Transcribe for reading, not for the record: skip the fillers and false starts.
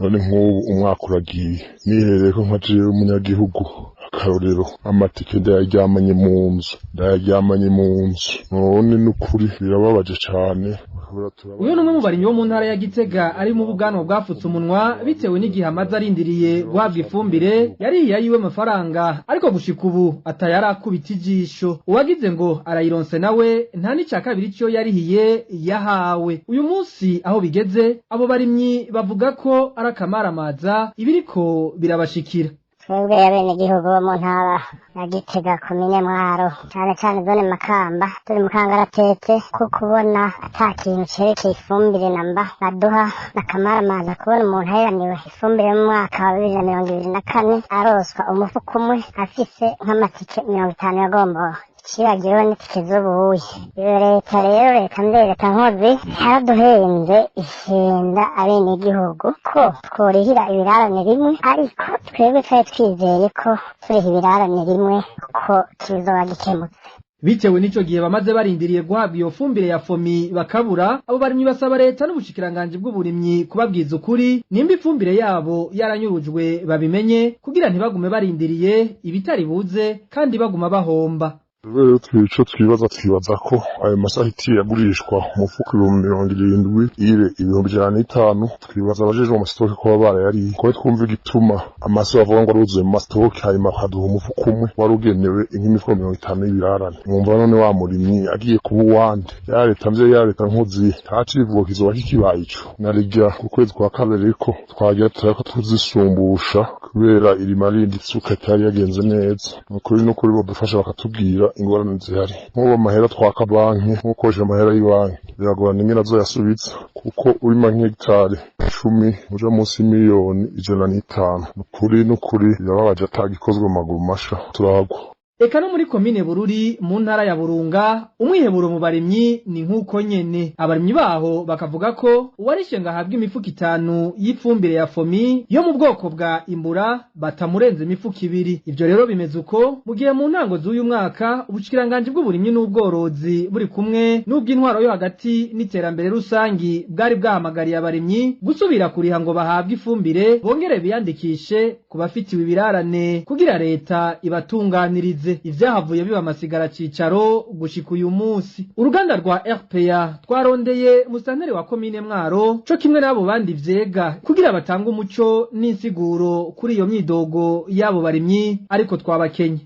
none nk'ubu umwaka uragiye nihereye ko nka jewe umunyagihugu akarorero amatike ndayaryamanye mu nzu none n'ukuri birababaje cane. Uyu numwe mu barimyi bo mu ntara ya Gitega ari mu bugano bwafutse umunwa bitewe n'igihe amaze arindiriye guhabwa ifumbire yariye yiwe amafaranga ariko gushika ubu atayarakubita ijisho. Uwagize ngo arayironse nawe nta n'icya kabiri cyo yarihiye yahawe. Uyu munsi aho bigeze abo barimyi bavuga ko arakamaramaza ibiriko birabashikira. Twebwe abenegihugu bo mu ntara ya Gitega komine Mwaro cane cane zone Makamba turi mu kangaratete ko kubona ata kintu cerekeye ifumbire namba baduha n'akamaramaza kubona umuntu aheraniwe ifumbire mu mwaka wa 2024 aroswa umufuko umwe afise nk'amatike 50 yagombowe cibagiwe n'itike z'ubuye. Iyo leta leta nkozi yaraduhenze ihenda abenegihugu ko tworihira ibirarane rimwe ariko twebwe twari twizeye ko turiha ibirarane rimwe ko kizoba gikemutse. Bitewe n'ico gihe bamaze barindiriye guhabwa iyo fumbire ya fomi bakabura, abo barimyi basaba leta n'ubushikiranganje bw'uburimyi kubabwiza ukuri nimba ifumbire yabo yaranyurujwe babimenye kugira ntibagume barindiriye ibitari buze kandi baguma bahomba. Rero twibaza ko ayo masahiti yagurishwa umufuko 70 ire 150 twibaza abajejwe mu stoke ko barayari ko twumva igituma amaso bavuga ngo aruzuye mu stoke hanyuma akaduha umufuko umwe warugenewe nk'imifuko 50 y'ibirarane. Mwumva none wa murimyi agiye kuba uwande yareta nkozi tacivuga kizoba kikibaye ico narijya ku kwezi kwa kabiri ko twagira turako tuzisumbusha kubera irima rindi tsuka cyari yagenze neza. Ukuri no kuri bodufasha bakatubwira ingorane zihari nk'ubu amahera twaka banki nk'ukoje amahera y'ibanki biragorana ingene azoyasubitsa kuko urima nk'hegitare 10 uja munsi miliyoni 105. Nukuri birababaje atagikozwe mu maguru masha turagwa. Eka no muri komine Bururi mu ntara ya Burunga umwiheburo mu barimyi ni nkuko nyene abarimyi baho bakavuga ko uwarishe ngahabwa imifuko 5 y'ifumbire ya fomi yo mu bwoko bwa imbura batamurenze imifuko 2. Ivyo rero bimeze uko mu gihe mu ntango z'uyu mwaka ubushikiranganje bw'uburimyi n'ubworozi buri kumwe n'ubw'intwaro yo hagati n'iterambere rusangi bwari bwahamagariye abarimyi gusubira kuriha ngo bahabwe ifumbire bongere biyandikishe kubafitiwe ibirarane kugira leta ibatunganirize. Ivyahavuye biba amasigara cicaro gushika uyu munsi. Uruganda rwa RPA twarondeye musanteri wa komine Mwaro co kimwe n'abo bandi vyega kugira batanga umuco n'insiguro kuri iyo myidogo yabo barimyi ariko twabakenye.